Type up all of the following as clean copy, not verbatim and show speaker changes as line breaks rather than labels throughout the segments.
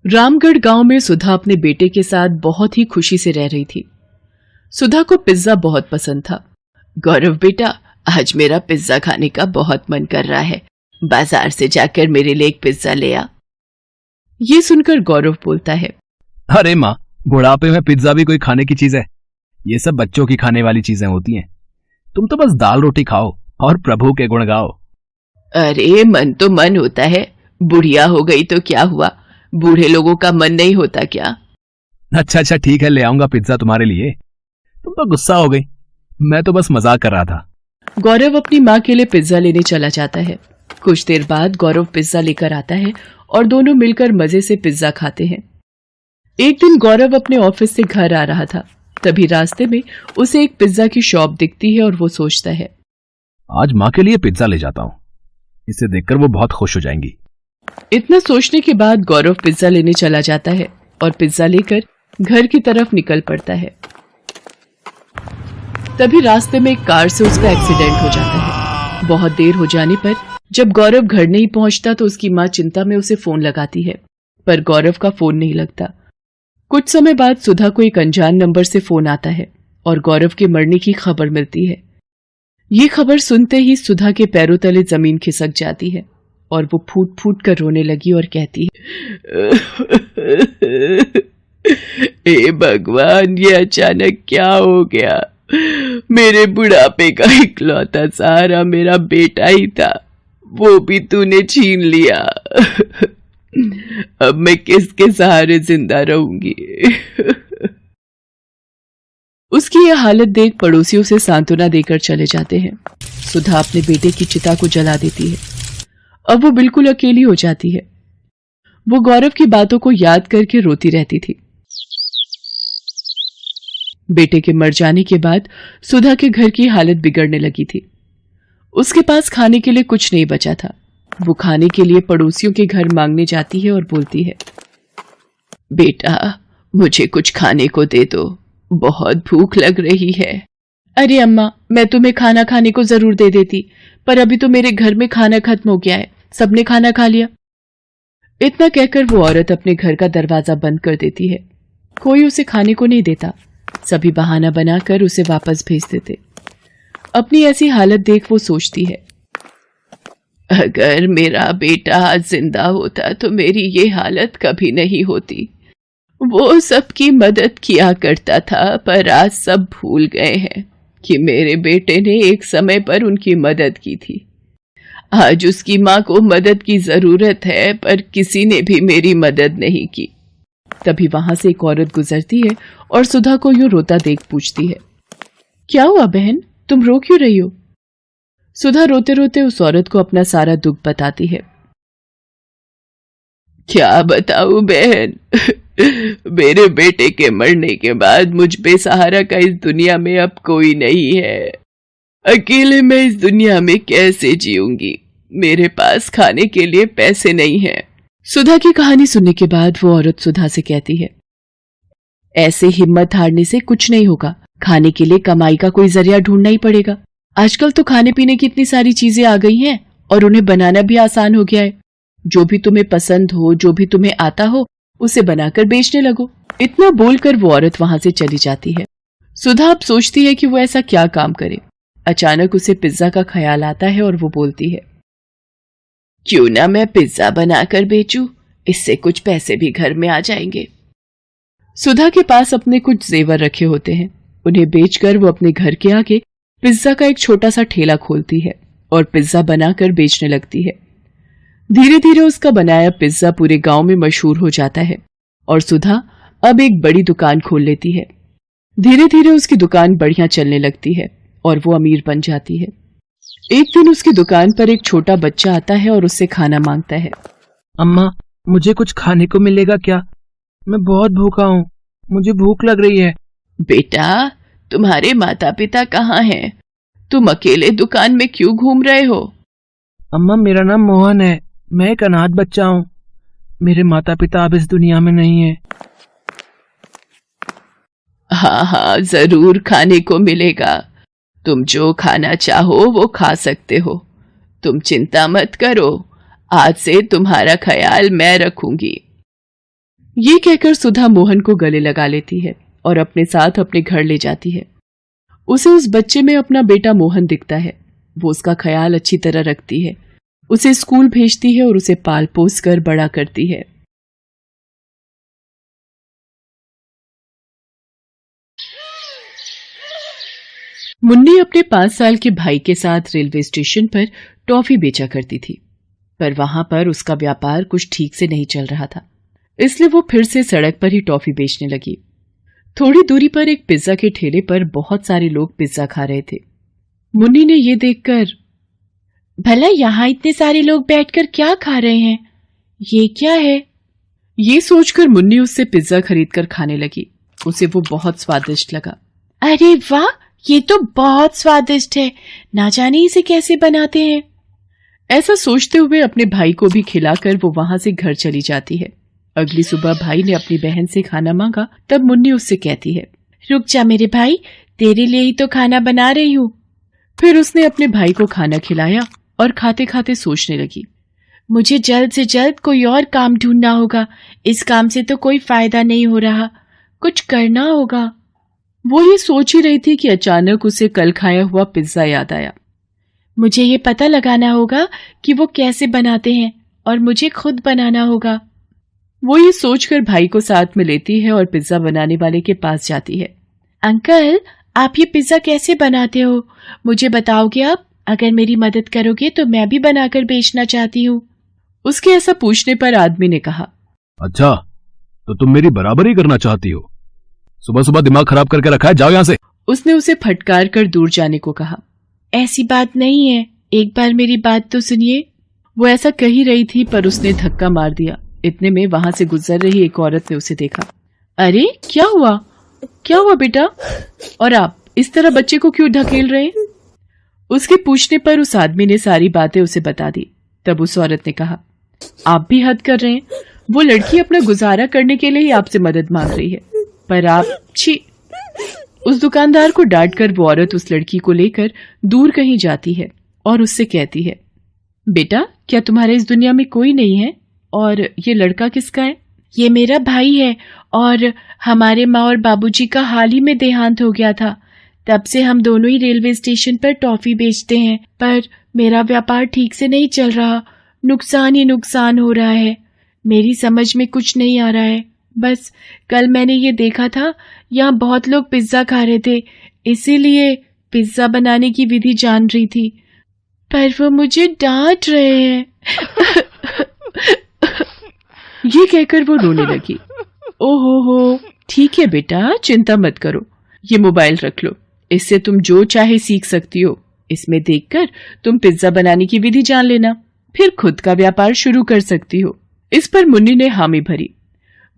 रामगढ़ गांव में सुधा अपने बेटे के साथ बहुत ही खुशी से रह रही थी। सुधा को पिज्जा बहुत पसंद था। गौरव बेटा, आज मेरा पिज्जा खाने का बहुत मन कर रहा है, बाजार से जाकर मेरे लिए एक पिज्जा ले आ। ये सुनकर गौरव बोलता है,
अरे माँ, बुढ़ापे में पिज्जा भी कोई खाने की चीज है? ये सब बच्चों की खाने वाली चीजें होती हैं। तुम तो बस दाल रोटी खाओ और प्रभु के गुण गाओ।
अरे मन तो मन होता है, बुढ़िया हो गई तो क्या हुआ, बूढ़े लोगों का मन नहीं होता क्या?
अच्छा ठीक है, ले आऊंगा पिज्जा तुम्हारे लिए। तुम तो गुस्सा हो गई, मैं तो बस मजाक कर रहा था।
गौरव अपनी माँ के लिए पिज्जा लेने चला जाता है। कुछ देर बाद गौरव पिज्जा लेकर आता है और दोनों मिलकर मजे से पिज्जा खाते हैं। एक दिन गौरव अपने ऑफिस से घर आ रहा था, तभी रास्ते में उसे एक पिज्जा की शॉप दिखती है और वो सोचता है,
आज माँ के लिए पिज्जा ले जाता हूँ, इसे देखकर वो बहुत खुश हो जाएंगी।
इतना सोचने के बाद गौरव पिज्जा लेने चला जाता है और पिज्जा लेकर घर की तरफ निकल पड़ता है। तभी रास्ते में एक कार से उसका एक्सीडेंट हो जाता है। बहुत देर हो जाने पर जब गौरव घर नहीं पहुंचता तो उसकी माँ चिंता में उसे फोन लगाती है, पर गौरव का फोन नहीं लगता। कुछ समय बाद सुधा को एक अनजान नंबर से फोन आता है और गौरव के मरने की खबर मिलती है। ये खबर सुनते ही सुधा के पैरों तले जमीन खिसक जाती है और वो फूट फूट कर रोने लगी और कहती है, हे भगवान, ये अचानक क्या हो गया? मेरे बुढ़ापे का इकलौता सहारा मेरा बेटा ही था, वो भी तूने छीन लिया। अब मैं किसके सहारे जिंदा रहूंगी? उसकी यह हालत देख पड़ोसियों से सांत्वना देकर चले जाते हैं। सुधा अपने बेटे की चिता को जला देती है। अब वो बिल्कुल अकेली हो जाती है। वो गौरव की बातों को याद करके रोती रहती थी। बेटे के मर जाने के बाद सुधा के घर की हालत बिगड़ने लगी थी। उसके पास खाने के लिए कुछ नहीं बचा था। वो खाने के लिए पड़ोसियों के घर मांगने जाती है और बोलती है, बेटा मुझे कुछ खाने को दे दो, बहुत भूख लग रही है। अरे अम्मा, मैं तुम्हें खाना खाने को जरूर दे देती, पर अभी तो मेरे घर में खाना खत्म हो गया है, सबने खाना खा लिया। इतना कहकर वो औरत अपने घर का दरवाजा बंद कर देती है। कोई उसे खाने को नहीं देता, सभी बहाना बनाकर उसे वापस भेज देते। अपनी ऐसी हालत देख वो सोचती है, अगर मेरा बेटा आज जिंदा होता तो मेरी ये हालत कभी नहीं होती। वो सबकी मदद किया करता था, पर आज सब भूल गए हैं कि मेरे बेटे ने एक समय पर उनकी मदद की थी। आज उसकी माँ को मदद की जरूरत है, पर किसी ने भी मेरी मदद नहीं की। तभी वहां से एक औरत गुजरती है और सुधा को यूं रोता देख पूछती है, क्या हुआ बहन, तुम रो क्यों रही हो? सुधा रोते रोते उस औरत को अपना सारा दुख बताती है। क्या बताऊं बहन, मेरे बेटे के मरने के बाद मुझ बेसहारा का इस दुनिया में अब कोई नहीं है। अकेले मैं इस दुनिया में कैसे जीऊंगी? मेरे पास खाने के लिए पैसे नहीं हैं। सुधा की कहानी सुनने के बाद वो औरत सुधा से कहती है, ऐसे हिम्मत हारने से कुछ नहीं होगा, खाने के लिए कमाई का कोई जरिया ढूंढना ही पड़ेगा। आजकल तो खाने पीने की इतनी सारी चीजें आ गई हैं और उन्हें बनाना भी आसान हो गया है। जो भी तुम्हें पसंद हो, जो भी तुम्हें आता हो, उसे बनाकर बेचने लगो। इतना बोलकर वो औरत वहां से चली जाती है। सुधा अब सोचती है कि वो ऐसा क्या काम करे। अचानक उसे पिज्जा का ख्याल आता है और वो बोलती है, क्यों ना मैं पिज्जा बनाकर बेचूं, इससे कुछ पैसे भी घर में आ जाएंगे। सुधा के पास अपने कुछ जेवर रखे होते हैं, उन्हें बेचकर वो अपने घर के आगे पिज्जा का एक छोटा सा ठेला खोलती है और पिज्जा बनाकर बेचने लगती है। धीरे धीरे उसका बनाया पिज्जा पूरे गांव में मशहूर हो जाता है और सुधा अब एक बड़ी दुकान खोल लेती है। धीरे धीरे उसकी दुकान बढ़िया चलने लगती है और वो अमीर बन जाती है। एक दिन उसकी दुकान पर एक छोटा बच्चा आता है और उससे खाना मांगता है।
अम्मा, मुझे कुछ खाने को मिलेगा क्या? मैं बहुत भूखा हूँ, मुझे भूख लग रही है।
बेटा, तुम्हारे माता पिता कहाँ हैं? तुम अकेले दुकान में क्यों घूम रहे हो?
अम्मा, मेरा नाम मोहन है, मैं एक अनाथ बच्चा हूँ। मेरे माता पिता अब इस दुनिया में नहीं है।
हाँ, जरूर खाने को मिलेगा। तुम जो खाना चाहो वो खा सकते हो। तुम चिंता मत करो, आज से तुम्हारा ख्याल मैं रखूंगी। ये कहकर सुधा मोहन को गले लगा लेती है और अपने साथ अपने घर ले जाती है। उसे उस बच्चे में अपना बेटा मोहन दिखता है। वो उसका ख्याल अच्छी तरह रखती है, उसे स्कूल भेजती है और उसे पाल पोस कर बड़ा करती है। मुन्नी अपने 5 साल के भाई के साथ रेलवे स्टेशन पर टॉफी बेचा करती थी, पर वहां पर उसका व्यापार कुछ ठीक से नहीं चल रहा था, इसलिए वो फिर से सड़क पर ही टॉफी बेचने लगी। थोड़ी दूरी पर एक पिज्जा के ठेले पर बहुत सारे लोग पिज्जा खा रहे थे। मुन्नी ने ये देखकर, भला यहाँ इतने सारे लोग बैठकर क्या खा रहे हैं, ये क्या है, ये सोचकर मुन्नी उससे पिज्जा खरीदकर खाने लगी। उसे वो बहुत स्वादिष्ट लगा। अरे वाह, ये तो बहुत स्वादिष्ट है, ना जाने इसे कैसे बनाते हैं। ऐसा सोचते हुए अपने भाई को भी खिलाकर वो वहां से घर चली जाती है। अगली सुबह भाई ने अपनी बहन से खाना मांगा, तब मुन्नी उससे कहती है, रुक जा मेरे भाई, तेरे लिए ही तो खाना बना रही हूँ। फिर उसने अपने भाई को खाना खिलाया और खाते खाते सोचने लगी, मुझे जल्द से जल्द कोई और काम ढूंढना होगा, इस काम से तो कोई फायदा नहीं हो रहा, कुछ करना होगा। वो ये सोच ही रही थी कि अचानक उसे कल खाया हुआ पिज्जा याद आया। मुझे ये पता लगाना होगा कि वो कैसे बनाते हैं और मुझे खुद बनाना होगा। वो ये सोचकर भाई को साथ में लेती है और पिज्जा बनाने वाले के पास जाती है। अंकल, आप ये पिज्जा कैसे बनाते हो, मुझे बताओगे आप? अगर मेरी मदद करोगे तो मैं भी बनाकर बेचना चाहती हूँ। उसके ऐसा पूछने पर आदमी ने कहा,
अच्छा, तो तुम मेरी बराबरी करना चाहती हो? सुबह सुबह दिमाग खराब करके रखा है, जाओ यहाँ से।
उसने उसे फटकार कर दूर जाने को कहा। ऐसी बात नहीं है, एक बार मेरी बात तो सुनिए। वो ऐसा कह ही रही थी पर उसने धक्का मार दिया। इतने में वहां से गुजर रही एक औरत ने उसे देखा। अरे क्या हुआ, क्या हुआ बेटा, और आप इस तरह बच्चे को क्यों ढकेल रहे हैं? उसके पूछने पर उस आदमी ने सारी बातें उसे बता दी। तब उस औरत ने कहा, आप भी हद कर रहे हैं, वो लड़की अपना गुजारा करने के लिए ही आपसे मदद मांग रही है, पर आप छी। उस दुकानदार को डांटकर वो औरत उस लड़की को लेकर दूर कहीं जाती है और उससे कहती है, बेटा क्या तुम्हारे इस दुनिया में कोई नहीं है, और ये लड़का किसका है? ये मेरा भाई है और हमारे माँ और बाबूजी का हाल ही में देहांत हो गया था, तब से हम दोनों ही रेलवे स्टेशन पर टॉफी बेचते हैं, पर मेरा व्यापार ठीक से नहीं चल रहा, नुकसान ही नुकसान हो रहा है, मेरी समझ में कुछ नहीं आ रहा है। बस कल मैंने ये देखा था, यहाँ बहुत लोग पिज्जा खा रहे थे, इसीलिए पिज्जा बनाने की विधि जान रही थी, पर वो मुझे डांट रहे हैं। ये कहकर वो रोने लगी। ओहो हो, ठीक है बेटा, चिंता मत करो, ये मोबाइल रख लो, इससे तुम जो चाहे सीख सकती हो, इसमें देखकर तुम पिज्जा बनाने की विधि जान लेना, फिर खुद का व्यापार शुरू कर सकती हो। इस पर मुन्नी ने हामी भरी।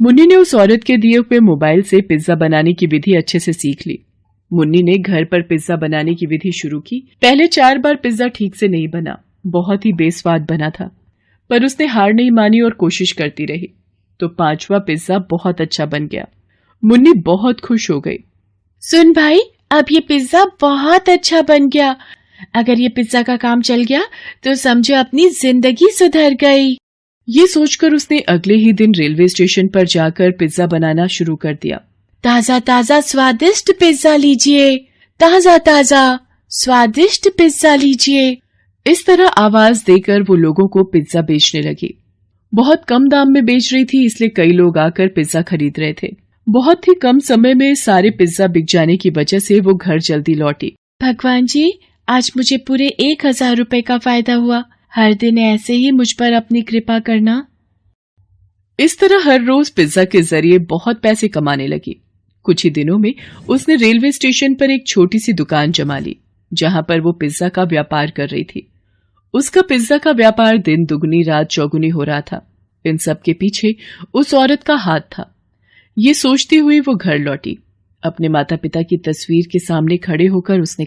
मुन्नी ने उस औरत के दिए हुए मोबाइल से पिज्जा बनाने की विधि अच्छे से सीख ली। मुन्नी ने घर पर पिज्जा बनाने की विधि शुरू की। पहले 4 बार पिज्जा ठीक से नहीं बना, बहुत ही बेस्वाद बना था, पर उसने हार नहीं मानी और कोशिश करती रही, तो 5वां पिज्जा बहुत अच्छा बन गया। मुन्नी बहुत खुश हो गई। सुन भाई, अब ये पिज्जा बहुत अच्छा बन गया, अगर ये पिज्जा का काम चल गया तो समझो अपनी जिंदगी सुधर गई। ये सोचकर उसने अगले ही दिन रेलवे स्टेशन पर जाकर पिज्जा बनाना शुरू कर दिया। ताजा ताजा स्वादिष्ट पिज्जा लीजिए, ताजा ताजा स्वादिष्ट पिज्जा लीजिए। इस तरह आवाज देकर वो लोगों को पिज्जा बेचने लगी। बहुत कम दाम में बेच रही थी, इसलिए कई लोग आकर पिज्जा खरीद रहे थे। बहुत ही कम समय में सारे पिज्जा बिक जाने की वजह से वो घर जल्दी लौटी। भगवान जी, आज मुझे पूरे 1000 रुपए का फायदा हुआ, हर दिन ऐसे ही मुझ पर अपनी कृपा करना। इस तरह हर रोज पिज्जा के जरिए बहुत पैसे कमाने लगी। कुछ ही दिनों में उसने रेलवे स्टेशन पर एक छोटी सी दुकान जमा ली, जहां पर वो पिज्जा का व्यापार कर रही थी। उसका पिज्जा का व्यापार दिन दुगनी रात चौगुनी हो रहा था। इन सब के पीछे उस औरत का हाथ था। ये सोचती हुई वो घर लौटी। अपने माता पिता की तस्वीर के सामने खड़े होकर उसने,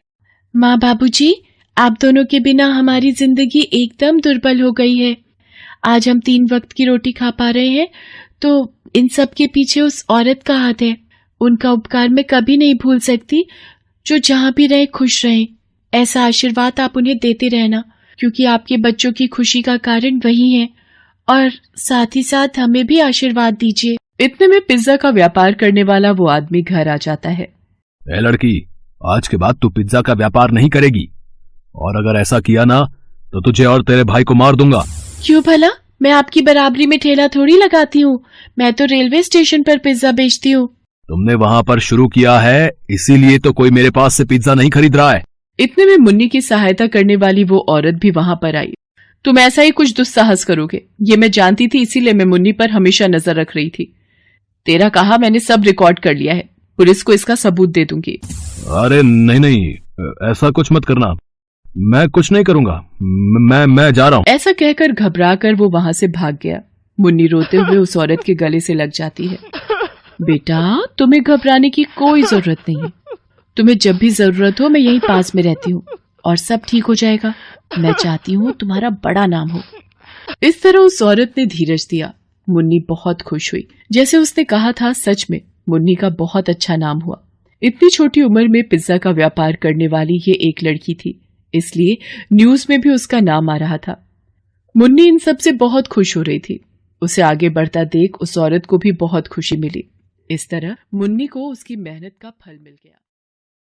माँ बाबूजी, आप दोनों के बिना हमारी जिंदगी एकदम दुर्बल हो गई है। आज हम 3 वक्त की रोटी खा पा रहे हैं तो इन सब के पीछे उस औरत का हाथ है। उनका उपकार मैं कभी नहीं भूल सकती। जो जहां भी रहे खुश रहें, ऐसा आशीर्वाद आप उन्हें देते रहना, क्योंकि आपके बच्चों की खुशी का कारण वही है, और साथ ही साथ हमें भी आशीर्वाद दीजिए। इतने में पिज्जा का व्यापार करने वाला वो आदमी घर आ जाता है।
ए लड़की, आज के बाद तू पिज्जा का व्यापार नहीं करेगी, और अगर ऐसा किया ना तो तुझे और तेरे भाई को मार दूंगा।
क्यों भला? मैं आपकी बराबरी में ठेला थोड़ी लगाती हूँ, मैं तो रेलवे स्टेशन पर पिज्जा बेचती हूँ।
तुमने वहां पर शुरू किया है, इसीलिए तो कोई मेरे पास से पिज्जा नहीं खरीद रहा है।
इतने में मुन्नी की सहायता करने वाली वो औरत भी वहां पर आई। तुम ऐसा ही कुछ दुस्साहस करोगे, ये मैं जानती थी, इसीलिए मैं मुन्नी पर हमेशा नजर रख रही थी। तेरा कहा मैंने सब रिकॉर्ड कर लिया है, पुलिस को इसका सबूत दे दूंगी।
अरे नहीं नहीं, ऐसा कुछ मत करना, मैं कुछ नहीं करूंगा, मैं जा रहा हूं।
ऐसा कहकर घबराकर वो वहां से भाग गया। मुन्नी रोते हुए उस औरत के गले से लग जाती है। बेटा, तुम्हें घबराने की कोई जरूरत नहीं है, तुम्हें जब भी जरूरत हो मैं यहीं पास में रहती हूँ और सब ठीक हो जाएगा। मैं चाहती हूँ तुम्हारा बड़ा नाम हो। इस तरह उस औरत ने धीरज दिया। मुन्नी बहुत खुश हुई। जैसे उसने कहा था, सच में मुन्नी का बहुत अच्छा नाम हुआ। इतनी छोटी उम्र में पिज्जा का व्यापार करने वाली ये एक लड़की थी, इसलिए न्यूज में भी उसका नाम आ रहा था। मुन्नी इन सब से बहुत खुश हो रही थी। उसे आगे बढ़ता देख उस औरत को भी बहुत खुशी मिली। इस तरह मुन्नी को उसकी मेहनत का फल मिल गया।